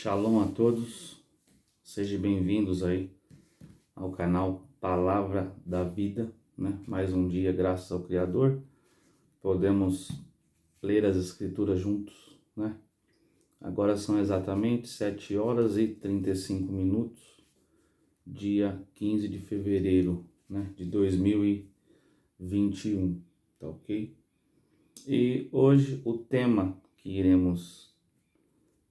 Shalom a todos, sejam bem-vindos aí ao canal Palavra da Vida, né? Mais um dia, graças ao Criador, podemos ler as Escrituras juntos, né? Agora são exatamente 7 horas e 35 minutos, dia 15 de fevereiro, né? De 2021, tá ok? E hoje o tema que iremos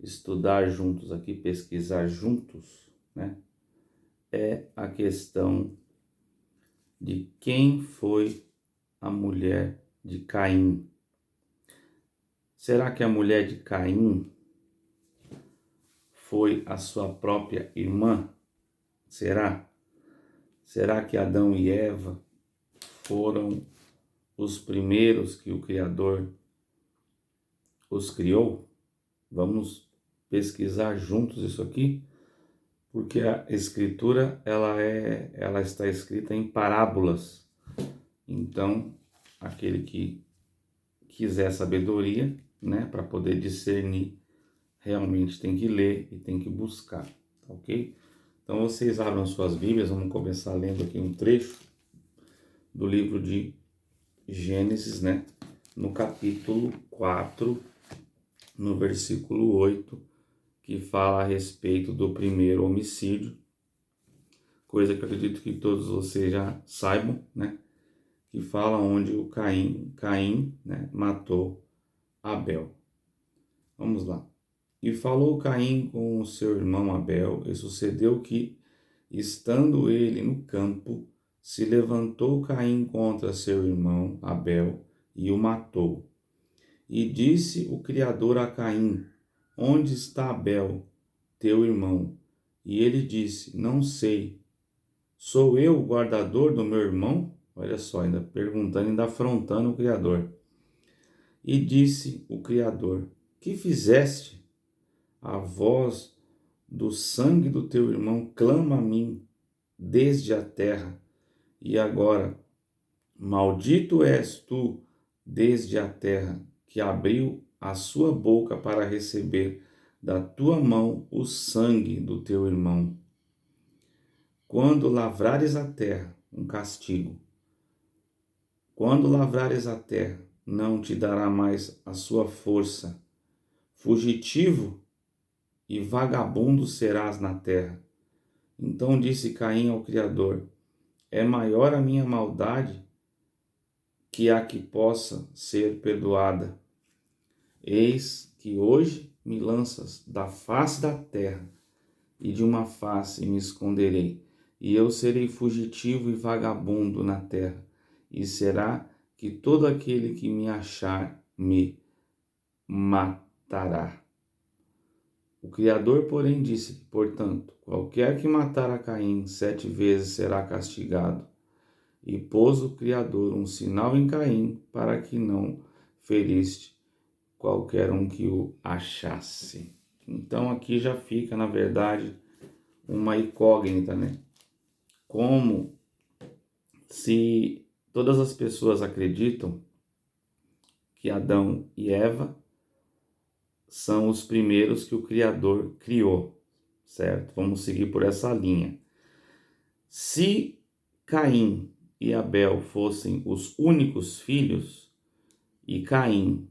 estudar juntos aqui, pesquisar juntos, né? É a questão de quem foi a mulher de Caim. Será que a mulher de Caim foi a sua própria irmã? Será? Será que Adão e Eva foram os primeiros que o Criador os criou? Vamos pesquisar juntos isso aqui, porque a Escritura ela está escrita em parábolas. Então, aquele que quiser sabedoria, né, para poder discernir, realmente tem que ler e tem que buscar, tá ok? Então vocês abram suas Bíblias, vamos começar lendo aqui um trecho do livro de Gênesis, né, no capítulo 4, no versículo 8, que fala a respeito do primeiro homicídio, coisa que eu acredito que todos vocês já saibam, né, que fala onde o Caim, né, matou Abel. Vamos lá. E falou Caim com o seu irmão Abel, e sucedeu que, estando ele no campo, se levantou Caim contra seu irmão Abel e o matou. E disse o Criador a Caim: Onde está Abel, teu irmão? E ele disse: Não sei. Sou eu o guardador do meu irmão? Olha só, ainda perguntando, ainda afrontando o Criador. E disse o Criador: Que fizeste? A voz do sangue do teu irmão clama a mim desde a terra. E agora, maldito és tu desde a terra, que abriu a sua boca para receber da tua mão o sangue do teu irmão. Quando lavrares a terra, um castigo. Quando lavrares a terra, não te dará mais a sua força. Fugitivo e vagabundo serás na terra. Então disse Caim ao Criador: É maior a minha maldade que a que possa ser perdoada. Eis que hoje me lanças da face da terra, e de uma face me esconderei, e eu serei fugitivo e vagabundo na terra, e será que todo aquele que me achar me matará. O Criador, porém, disse: Portanto, qualquer que matar a Caim 7 vezes será castigado. E pôs o Criador um sinal em Caim, para que não ferisse qualquer um que o achasse. Então aqui já fica, na verdade, uma incógnita, né? Como se todas as pessoas acreditam que Adão e Eva são os primeiros que o Criador criou, certo? Vamos seguir por essa linha. Se Caim e Abel fossem os únicos filhos e Caim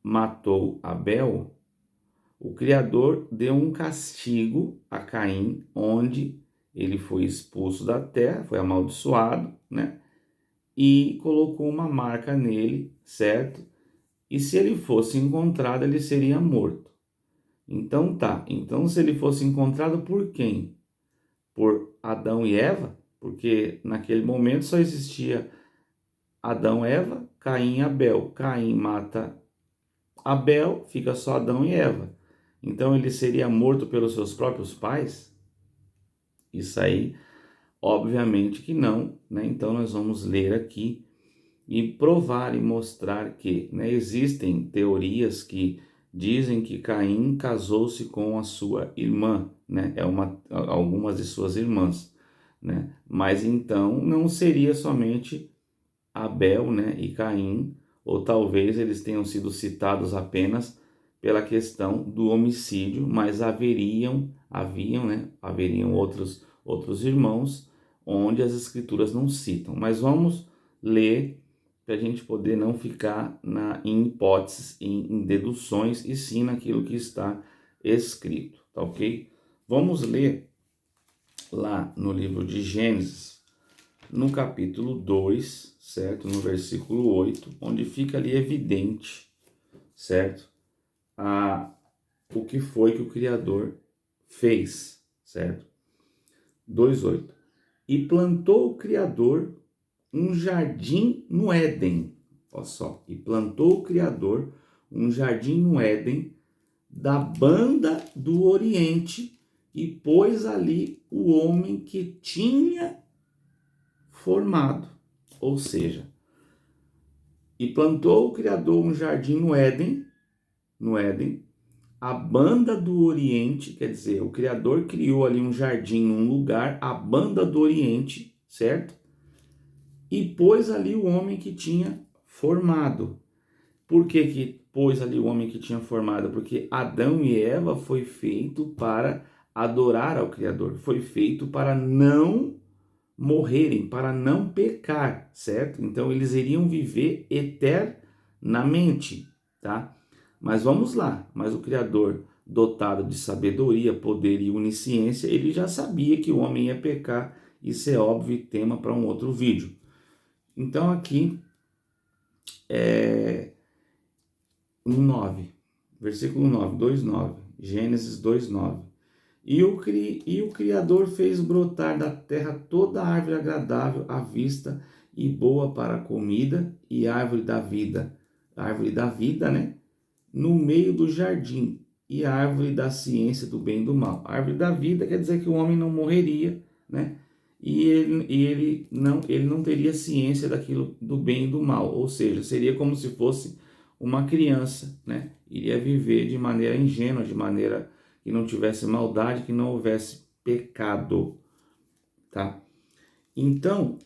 matou Abel, o Criador deu um castigo a Caim, onde ele foi expulso da terra, foi amaldiçoado, né? E colocou uma marca nele, certo? E se ele fosse encontrado, ele seria morto. Então tá, então se ele fosse encontrado por quem? Por Adão e Eva? Porque naquele momento só existia Adão, Eva, Caim e Abel. Caim mata Abel, fica só Adão e Eva. Então ele seria morto pelos seus próprios pais? Isso aí, obviamente que não, né? Então nós vamos ler aqui e provar e mostrar que, né, existem teorias que dizem que Caim casou-se com a sua irmã, né? Algumas de suas irmãs, né? Mas então não seria somente Abel, né, e Caim, ou talvez eles tenham sido citados apenas pela questão do homicídio, mas haveriam outros irmãos onde as escrituras não citam. Mas vamos ler para a gente poder não ficar em hipóteses, em deduções, e sim naquilo que está escrito, tá ok? Vamos ler lá no livro de Gênesis, no capítulo 2, certo? No versículo 8, onde fica ali evidente, certo? O que foi que o Criador fez, certo? 2:8. E plantou o Criador um jardim no Éden, olha só, e plantou o Criador um jardim no Éden da banda do Oriente e pôs ali o homem que tinha formado, ou seja, e plantou o Criador um jardim no Éden, a banda do Oriente, quer dizer, o Criador criou ali um jardim num lugar, a banda do Oriente, certo? E pôs ali o homem que tinha formado. Por que pôs ali o homem que tinha formado? Porque Adão e Eva foi feito para adorar ao Criador, foi feito para não morrerem, para não pecar, certo? Então eles iriam viver eternamente, tá? Mas vamos lá, mas o Criador, dotado de sabedoria, poder e onisciência, ele já sabia que o homem ia pecar, isso é óbvio e tema para um outro vídeo. Então aqui, no 9, versículo 9, 2:9, Gênesis 2:9. E o Criador fez brotar da terra toda árvore agradável à vista e boa para a comida, e árvore da vida, né? No meio do jardim, e a árvore da ciência do bem e do mal. A árvore da vida quer dizer que o homem não morreria, né? E ele não teria ciência daquilo do bem e do mal, ou seja, seria como se fosse uma criança, né? Iria viver de maneira ingênua, de maneira que não tivesse maldade, que não houvesse pecado, tá? Então,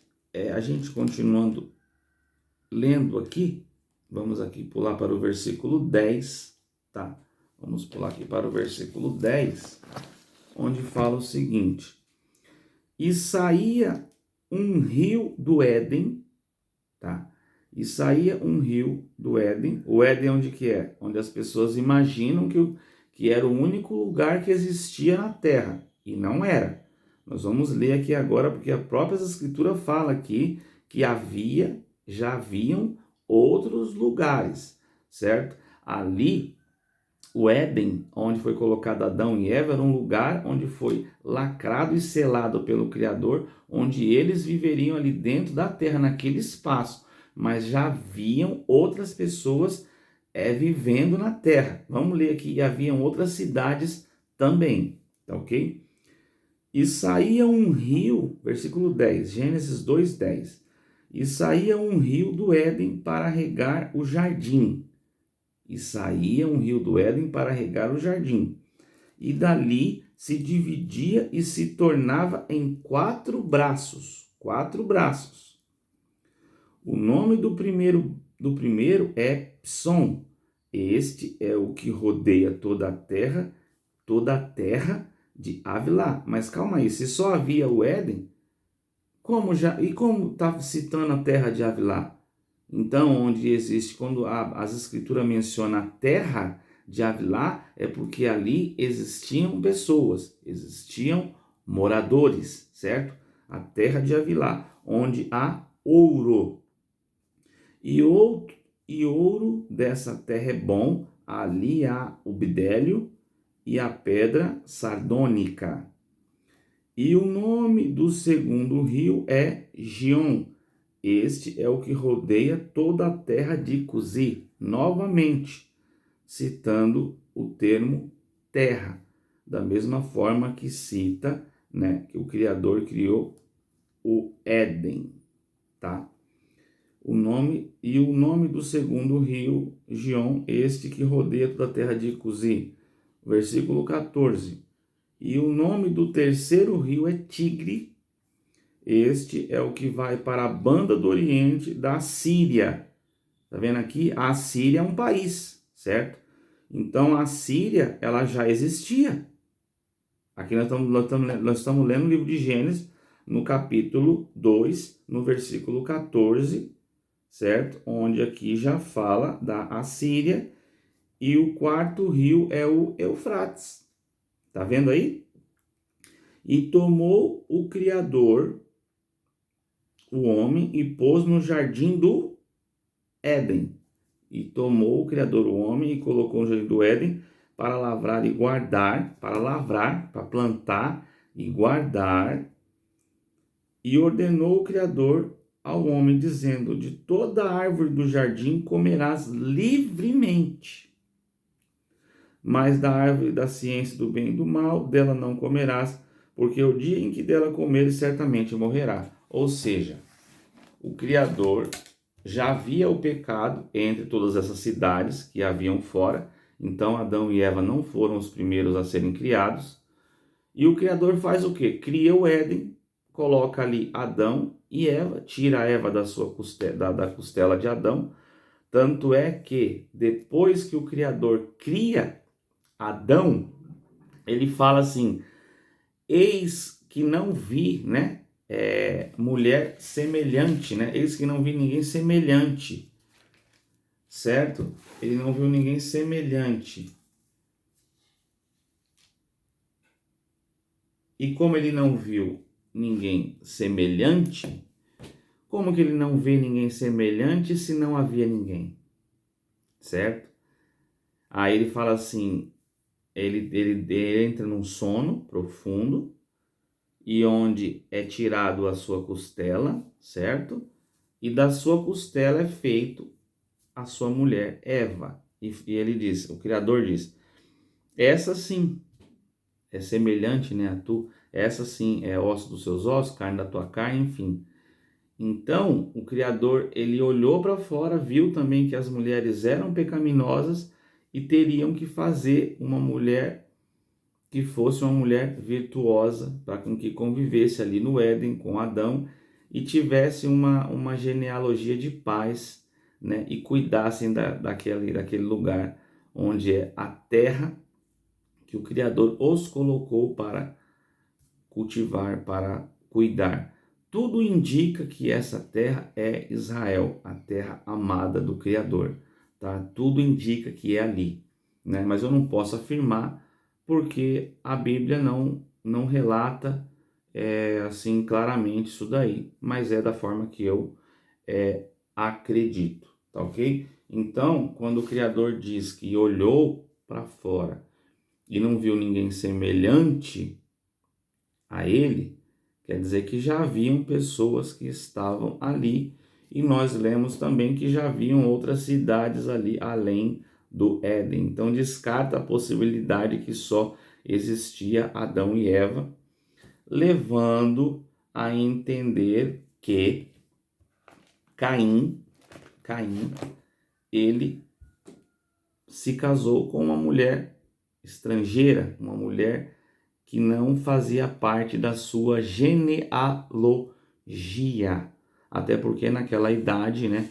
a gente continuando lendo aqui, vamos aqui pular para o versículo 10, tá? Vamos pular aqui para o versículo 10, onde fala o seguinte: e saía um rio do Éden, tá? E saía um rio do Éden. O Éden onde que é? Onde as pessoas imaginam que era o único lugar que existia na Terra. E não era. Nós vamos ler aqui agora, porque a própria Escritura fala aqui que já haviam outros lugares, certo? Ali, o Éden, onde foi colocado Adão e Eva, era um lugar onde foi lacrado e selado pelo Criador, onde eles viveriam ali dentro da terra, naquele espaço. Mas já haviam outras pessoas vivendo na terra. Vamos ler aqui, e haviam outras cidades também, tá ok? E saía um rio, versículo 10, Gênesis 2:10. E saía um rio do Éden para regar o jardim. E saía um rio do Éden para regar o jardim. E dali se dividia e se tornava em 4 braços. 4 braços. O nome do primeiro é Psom. Este é o que rodeia toda a terra de Havilá. Mas calma aí, se só havia o Éden, como está citando a terra de Havilá? Então, onde existe, quando as escrituras mencionam a terra de Havilá, é porque ali existiam pessoas, existiam moradores, certo? A terra de Havilá, onde há ouro. E ouro dessa terra é bom, ali há o bidélio e a pedra sardônica. E o nome do segundo rio é Gion. Este é o que rodeia toda a terra de Cusi, novamente, citando o termo terra, da mesma forma que cita, né, que o Criador criou o Éden, tá? O nome do segundo rio, Gion, este que rodeia toda a terra de Cusi. Versículo 14. E o nome do terceiro rio é Tigre. Este é o que vai para a banda do Oriente da Síria. Tá vendo aqui? A Síria é um país, certo? Então a Síria, ela já existia. Aqui nós estamos lendo o livro de Gênesis, no capítulo 2, no versículo 14, certo? Onde aqui já fala da Assíria, e o quarto rio é o Eufrates. Tá vendo aí? E tomou o Criador, o homem, e pôs no jardim do Éden. E tomou o Criador o homem e colocou no jardim do Éden para lavrar e guardar, para plantar e guardar. E ordenou o Criador ao homem, dizendo: de toda árvore do jardim comerás livremente, mas da árvore da ciência do bem e do mal, dela não comerás, porque o dia em que dela comeres, certamente morrerá. Ou seja, o Criador já havia o pecado entre todas essas cidades que haviam fora, então Adão e Eva não foram os primeiros a serem criados, e o Criador faz o quê? Cria o Éden, coloca ali Adão e Eva, tira a Eva da sua costela, da costela de Adão, tanto é que depois que o Criador cria Adão, ele fala assim: eis que não vi, né? Mulher semelhante, né? Eis que não vi ninguém semelhante, certo? Ele não viu ninguém semelhante. E como ele não viu ninguém semelhante, como que ele não vê ninguém semelhante se não havia ninguém? Certo? Aí ele fala assim, ele entra num sono profundo, e onde é tirado a sua costela, certo? E da sua costela é feito a sua mulher, Eva. E ele diz, o Criador diz, essa sim é semelhante, né, a tu, essa sim é osso dos seus ossos, carne da tua carne, enfim. Então, o Criador, ele olhou para fora, viu também que as mulheres eram pecaminosas e teriam que fazer uma mulher que fosse uma mulher virtuosa, para que convivesse ali no Éden com Adão e tivesse uma genealogia de paz, né? E cuidassem daquele lugar onde é a terra que o Criador os colocou para cultivar, para cuidar. Tudo indica que essa terra é Israel, a terra amada do Criador, tá? Tudo indica que é ali, né? Mas eu não posso afirmar porque a Bíblia não relata assim claramente isso daí, mas é da forma que eu acredito, tá ok? Então, quando o Criador diz que olhou para fora e não viu ninguém semelhante a ele, quer dizer que já haviam pessoas que estavam ali, e nós lemos também que já haviam outras cidades ali além do Éden. Então descarta a possibilidade que só existia Adão e Eva, levando a entender que Caim, ele se casou com uma mulher estrangeira, uma mulher que não fazia parte da sua genealogia. Até porque naquela idade, né,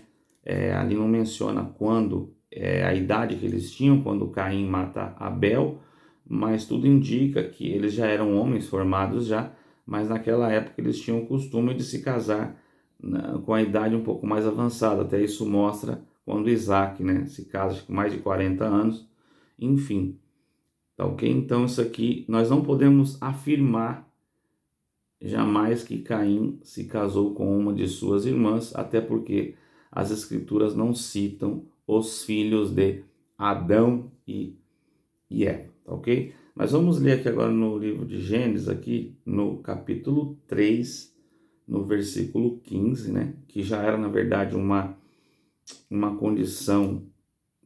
ali não menciona quando, a idade que eles tinham, quando Caim mata Abel, mas tudo indica que eles já eram homens formados já, mas naquela época eles tinham o costume de se casar com a idade um pouco mais avançada. Até isso mostra quando Isaac, né, se casa com mais de 40 anos, enfim. Tá ok? Então isso aqui nós não podemos afirmar jamais que Caim se casou com uma de suas irmãs, até porque as escrituras não citam os filhos de Adão e Eva, tá ok? Mas vamos ler aqui agora no livro de Gênesis, aqui no capítulo 3, no versículo 15, né? Que já era na verdade uma condição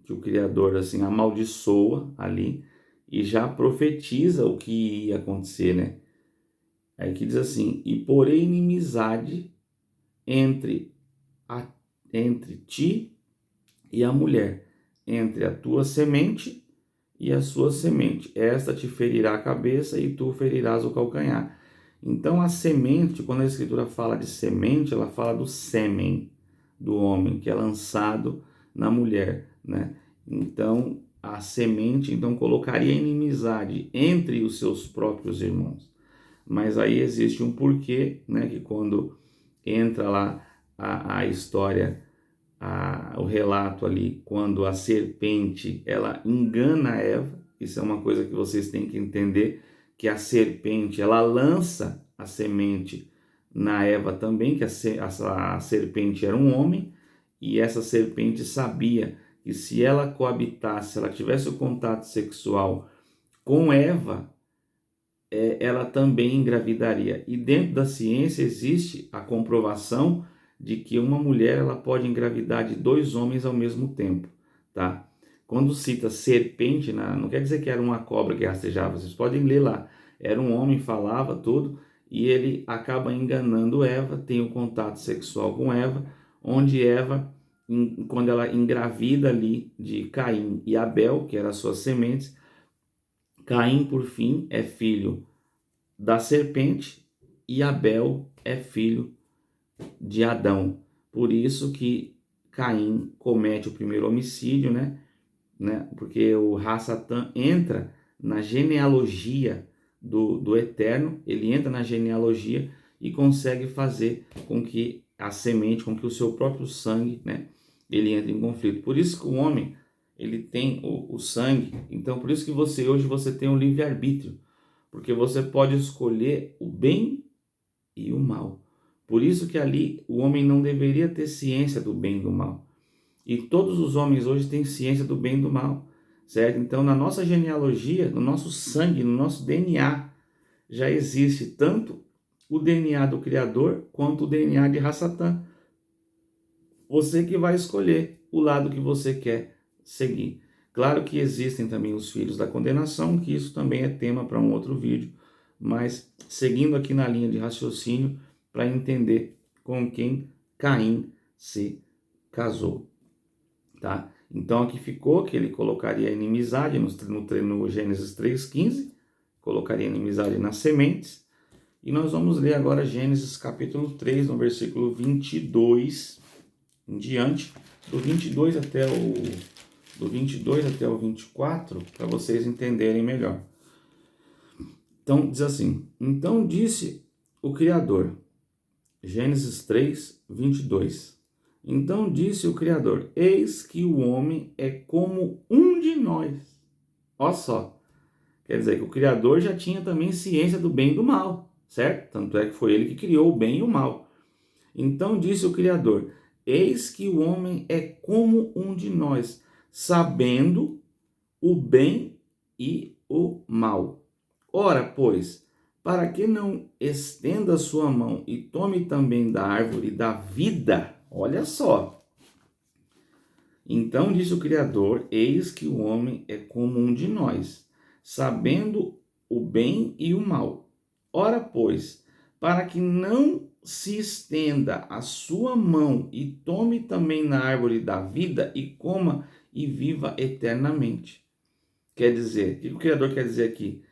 que o Criador assim amaldiçoa ali, e já profetiza o que ia acontecer, né? Aí que diz assim: e porém inimizade entre ti e a mulher, entre a tua semente e a sua semente. Esta te ferirá a cabeça e tu ferirás o calcanhar. Então a semente, quando a Escritura fala de semente, ela fala do sêmen do homem, que é lançado na mulher, né? Então a semente, então colocaria inimizade entre os seus próprios irmãos. Mas aí existe um porquê, né, que quando entra lá a história, o relato ali, quando a serpente, ela engana Eva, isso é uma coisa que vocês têm que entender, que a serpente, ela lança a semente na Eva também, que a serpente era um homem, e essa serpente sabia que se ela coabitasse, se ela tivesse o contato sexual com Eva, ela também engravidaria. E dentro da ciência existe a comprovação de que uma mulher ela pode engravidar de 2 homens ao mesmo tempo, tá? Quando cita serpente, não quer dizer que era uma cobra que rastejava, vocês podem ler lá. Era um homem, falava tudo, e ele acaba enganando Eva, tem o contato sexual com Eva, onde Eva, quando ela engravida ali de Caim e Abel, que eram as suas sementes, Caim, por fim, é filho da serpente e Abel é filho de Adão. Por isso que Caim comete o primeiro homicídio, né? Porque o Ra-Satã entra na genealogia do Eterno, ele entra na genealogia e consegue fazer com que a semente, com que o seu próprio sangue, né, ele entre em conflito. Por isso que o homem, ele tem o sangue. Então, por isso que hoje você tem um livre-arbítrio, porque você pode escolher o bem e o mal. Por isso que ali o homem não deveria ter ciência do bem e do mal. E todos os homens hoje têm ciência do bem e do mal, certo? Então, na nossa genealogia, no nosso sangue, no nosso DNA, já existe tanto o DNA do Criador quanto o DNA de Ra-Satã. Você que vai escolher o lado que você quer seguir. Claro que existem também os filhos da condenação, que isso também é tema para um outro vídeo, mas seguindo aqui na linha de raciocínio para entender com quem Caim se casou, tá? Então aqui ficou que ele colocaria inimizade no Gênesis 3,15, colocaria inimizade nas sementes, e nós vamos ler agora Gênesis capítulo 3, no versículo 22 em diante, do 22 até o 24, para vocês entenderem melhor. Então, diz assim: então disse o Criador, Gênesis 3, 22. Então disse o Criador: eis que o homem é como um de nós. Olha só, quer dizer que o Criador já tinha também ciência do bem e do mal, certo? Tanto é que foi ele que criou o bem e o mal. Então disse o Criador: eis que o homem é como um de nós, sabendo o bem e o mal. Ora, pois, para que não estenda sua mão e tome também da árvore da vida? Olha só. Então disse o Criador: eis que o homem é como um de nós, sabendo o bem e o mal. Ora, pois, para que não se estenda a sua mão e tome também na árvore da vida e coma e viva eternamente. Quer dizer, o que o Criador quer dizer aqui?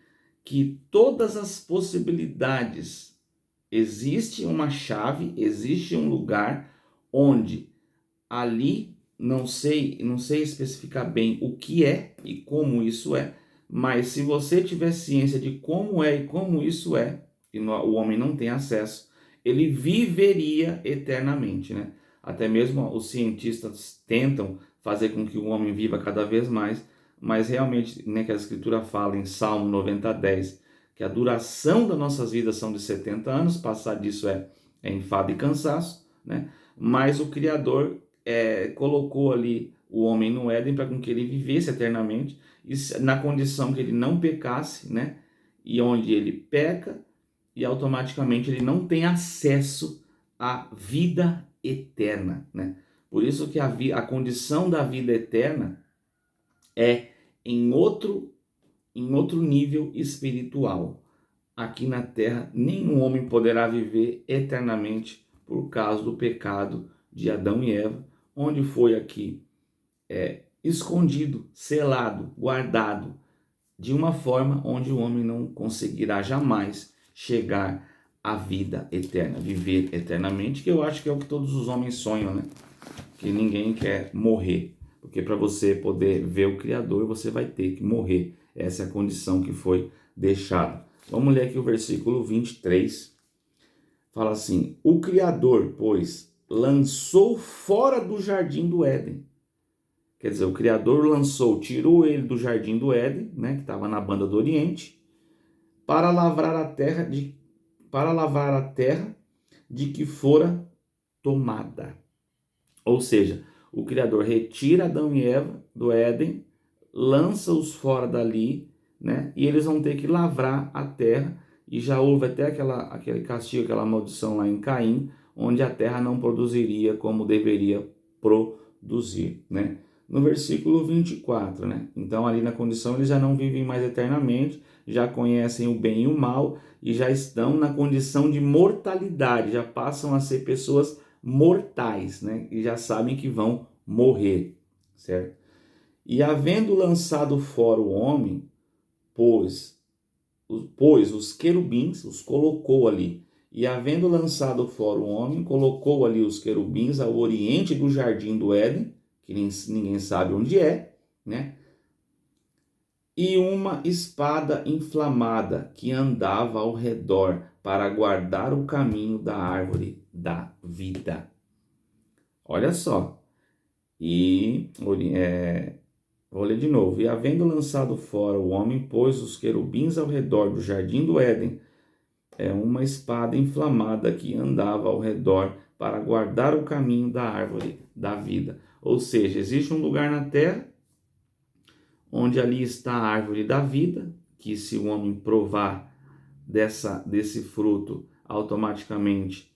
Que todas as possibilidades, existe uma chave, existe um lugar onde ali, não sei especificar bem o que é e como isso é, mas se você tiver ciência de como é e como isso é, e o homem não tem acesso, ele viveria eternamente, né? Até mesmo os cientistas tentam fazer com que o homem viva cada vez mais, mas realmente, né, que a Escritura fala em Salmo 90:10, que a duração das nossas vidas são de 70 anos, passar disso é enfado e cansaço, né? Mas o Criador colocou ali o homem no Éden para que ele vivesse eternamente, e na condição que ele não pecasse, né? E onde ele peca, e automaticamente ele não tem acesso à vida eterna, né? Por isso que a condição da vida eterna é em outro nível espiritual. Aqui na terra, nenhum homem poderá viver eternamente por causa do pecado de Adão e Eva, onde foi aqui escondido, selado, guardado, de uma forma onde o homem não conseguirá jamais chegar à vida eterna, viver eternamente, que eu acho que é o que todos os homens sonham, né? Que ninguém quer morrer. Porque para você poder ver o Criador, você vai ter que morrer. Essa é a condição que foi deixada. Vamos ler aqui o versículo 23. Fala assim: o Criador, pois, lançou fora do jardim do Éden. Quer dizer, o Criador tirou ele do jardim do Éden, né, que estava na banda do Oriente, para lavrar a terra de que fora tomada. Ou seja, o Criador retira Adão e Eva do Éden, lança-os fora dali, né? E eles vão ter que lavrar a terra. E já houve até aquele castigo, aquela maldição lá em Caim, onde a terra não produziria como deveria produzir, né? No versículo 24, né? Então ali na condição eles já não vivem mais eternamente, já conhecem o bem e o mal e já estão na condição de mortalidade, já passam a ser pessoas mortais, né? E já sabem que vão morrer, certo? E havendo lançado fora o homem, pois os querubins, os colocou ali. E havendo lançado fora o homem, colocou ali os querubins ao oriente do jardim do Éden, que ninguém sabe onde é, né? E uma espada inflamada que andava ao redor para guardar o caminho da árvore da vida. Olha só. Vou ler de novo. E havendo lançado fora o homem, pôs os querubins ao redor do jardim do Éden, uma espada inflamada que andava ao redor para guardar o caminho da árvore da vida. Ou seja, existe um lugar na terra onde ali está a árvore da vida, que se o homem provar desse fruto, automaticamente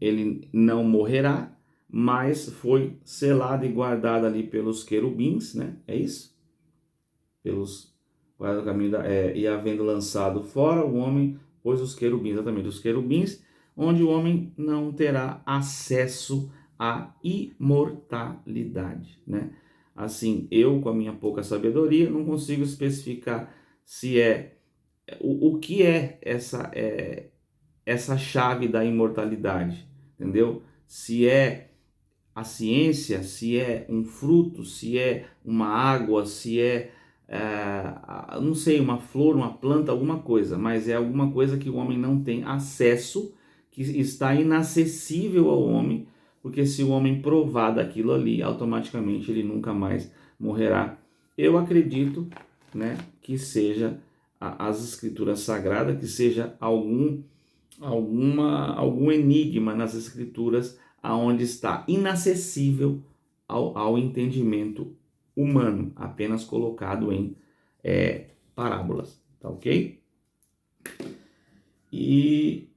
ele não morrerá, mas foi selada e guardada ali pelos querubins, né? É isso? Guarda o caminho e havendo lançado fora o homem, pôs os querubins, exatamente, os querubins, onde o homem não terá acesso à imortalidade, né? Assim, eu, com a minha pouca sabedoria, não consigo especificar se o que é essa chave da imortalidade, entendeu? Se é a ciência, se é um fruto, se é uma água, se não sei, uma flor, uma planta, alguma coisa, mas é alguma coisa que o homem não tem acesso, que está inacessível ao homem, porque se o homem provar daquilo ali, automaticamente ele nunca mais morrerá. Eu acredito, né, que seja as escrituras sagradas, que seja algum enigma nas escrituras aonde está inacessível ao entendimento humano, apenas colocado em parábolas, tá ok? E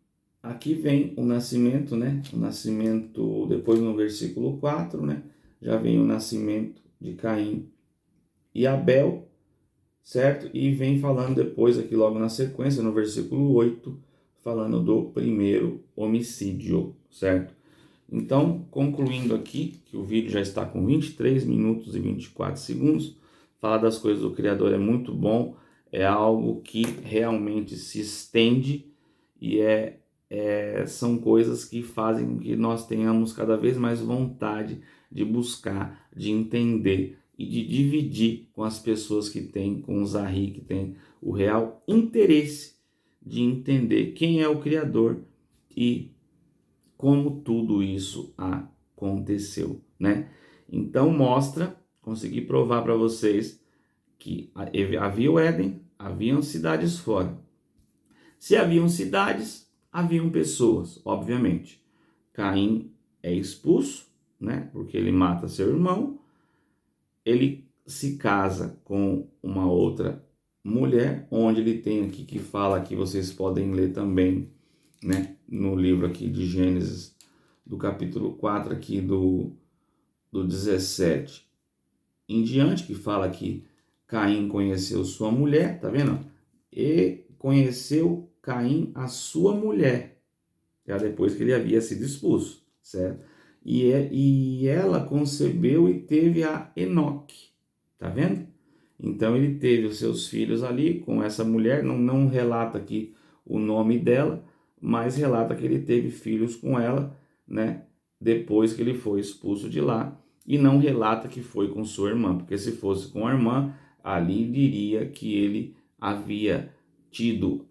aqui vem o nascimento, né? O nascimento, depois no versículo 4, né? Já vem o nascimento de Caim e Abel, certo? E vem falando depois aqui logo na sequência, no versículo 8, falando do primeiro homicídio, certo? Então, concluindo aqui, que o vídeo já está com 23 minutos e 24 segundos, falar das coisas do Criador é muito bom, é algo que realmente se estende e são coisas que fazem com que nós tenhamos cada vez mais vontade de buscar, de entender e de dividir com as pessoas que têm, com os Zahri, que têm o real interesse de entender quem é o Criador e como tudo isso aconteceu, né? Então consegui provar para vocês que havia o Éden, haviam cidades fora. Se haviam cidades, haviam pessoas, obviamente. Caim é expulso, né? Porque ele mata seu irmão. Ele se casa com uma outra mulher, onde ele tem aqui que fala, que vocês podem ler também, né, no livro aqui de Gênesis, do capítulo 4 aqui do 17 em diante, que fala que Caim conheceu sua mulher, tá vendo? E conheceu Caim a sua mulher, já depois que ele havia sido expulso, certo? E ela concebeu e teve a Enoque, tá vendo? Então ele teve os seus filhos ali com essa mulher, não relata aqui o nome dela, mas relata que ele teve filhos com ela, né? Depois que ele foi expulso de lá. e não relata que foi com sua irmã, porque se fosse com a irmã, ali diria que ele havia tido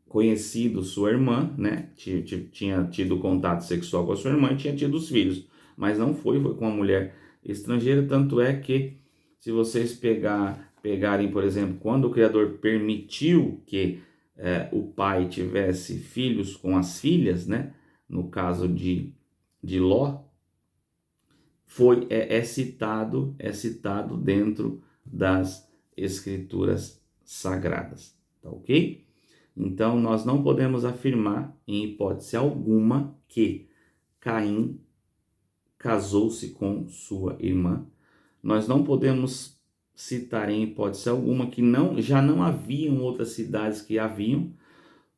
conhecido sua irmã, né? Tinha tido contato sexual com a sua irmã e tinha tido os filhos, mas não foi com uma mulher estrangeira. Tanto é que, se vocês pegarem, por exemplo, quando o Criador permitiu que o pai tivesse filhos com as filhas, né? No caso de Ló, é citado dentro das escrituras sagradas, tá ok? Então, nós não podemos afirmar, em hipótese alguma, que Caim casou-se com sua irmã. Nós não podemos citar, em hipótese alguma, que já não haviam outras cidades que haviam.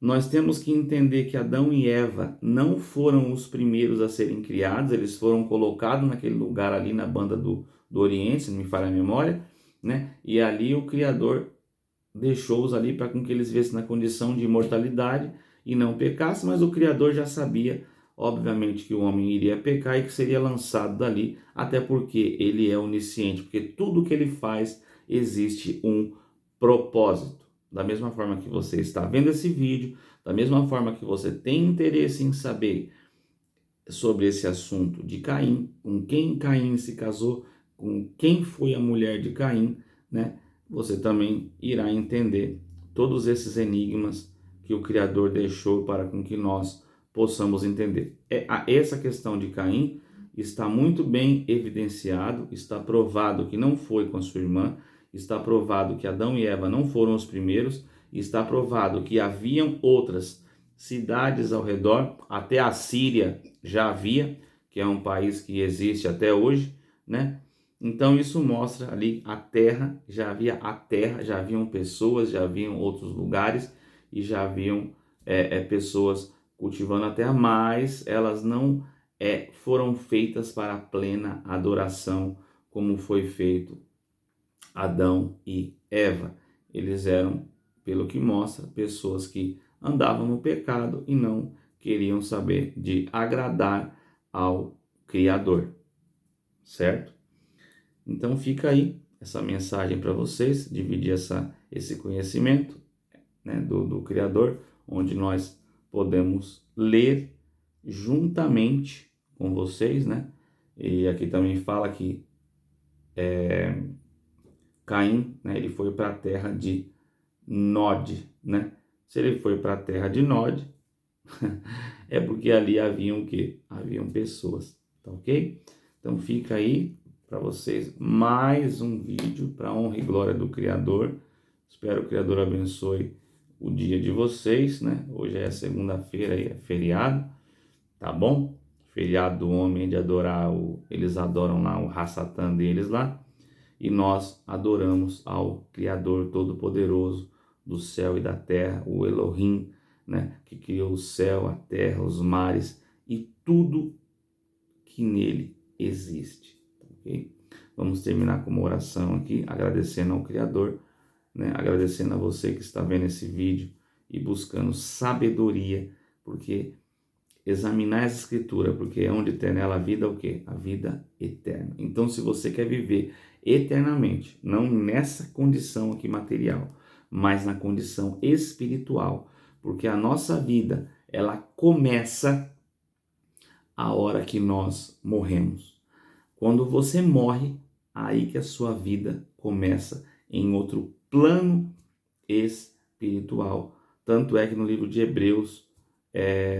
Nós temos que entender que Adão e Eva não foram os primeiros a serem criados, eles foram colocados naquele lugar ali na banda do Oriente, se não me falha a memória, né? E ali o Criador deixou-os ali para que eles vivessem na condição de imortalidade e não pecassem, mas o Criador já sabia, obviamente, que o homem iria pecar e que seria lançado dali, até porque ele é onisciente, porque tudo que ele faz existe um propósito. Da mesma forma que você está vendo esse vídeo, da mesma forma que você tem interesse em saber sobre esse assunto de Caim, com quem Caim se casou, com quem foi a mulher de Caim, né? Você também irá entender todos esses enigmas que o Criador deixou para com que nós possamos entender. Essa questão de Caim está muito bem evidenciado, está provado que não foi com a sua irmã, está provado que Adão e Eva não foram os primeiros, está provado que haviam outras cidades ao redor, até a Síria já havia, que é um país que existe até hoje, né? Então isso mostra ali a terra, já haviam pessoas, já haviam outros lugares e já haviam pessoas cultivando a terra, mas elas não foram feitas para a plena adoração, como foi feito Adão e Eva. Eles eram, pelo que mostra, pessoas que andavam no pecado e não queriam saber de agradar ao Criador, certo? Então fica aí essa mensagem para vocês, dividir esse conhecimento, né, do Criador, onde nós podemos ler juntamente com vocês, né? E aqui também fala que Caim, né, ele foi para a terra de Nod, né? Se ele foi para a terra de Nod, é porque ali haviam o quê? Haviam pessoas, tá ok? Então fica aí para vocês mais um vídeo para honra e glória do Criador. Espero que o Criador abençoe o dia de vocês, né? Hoje é segunda-feira e é feriado, tá bom? Feriado do homem de adorar, eles adoram lá o Hassatan deles lá, e nós adoramos ao Criador Todo-Poderoso do céu e da terra, o Elohim, né? Que criou o céu, a terra, os mares e tudo que nele existe. Okay? Vamos terminar com uma oração aqui, agradecendo ao Criador, né? Agradecendo a você que está vendo esse vídeo e buscando sabedoria, porque examinar essa escritura, porque é onde tem nela a vida, o quê? A vida eterna. Então, se você quer viver eternamente, não nessa condição aqui material, mas na condição espiritual, porque a nossa vida, ela começa a hora que nós morremos. Quando você morre, aí que a sua vida começa em outro plano espiritual. Tanto é que no livro de Hebreus,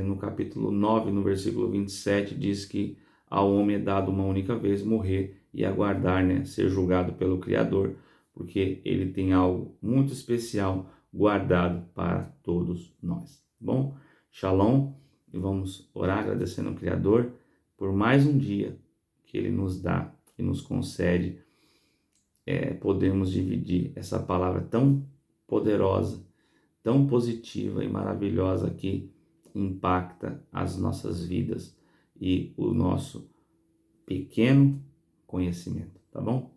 no capítulo 9, no versículo 27, diz que ao homem é dado uma única vez morrer e aguardar, né, ser julgado pelo Criador, porque ele tem algo muito especial guardado para todos nós. Bom, shalom, e vamos orar agradecendo ao Criador por mais um dia que ele nos dá e nos concede, podemos dividir essa palavra tão poderosa, tão positiva e maravilhosa que impacta as nossas vidas e o nosso pequeno conhecimento, tá bom?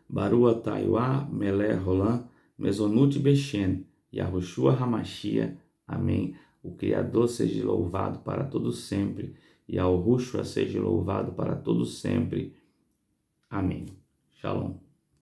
Barua Taiwa, Melé Roland, Mesonut Bechen, Yahushua Hamashia, amém. O Criador seja louvado para todo sempre e ao Yahushua seja louvado para todos sempre. Amém. Shalom.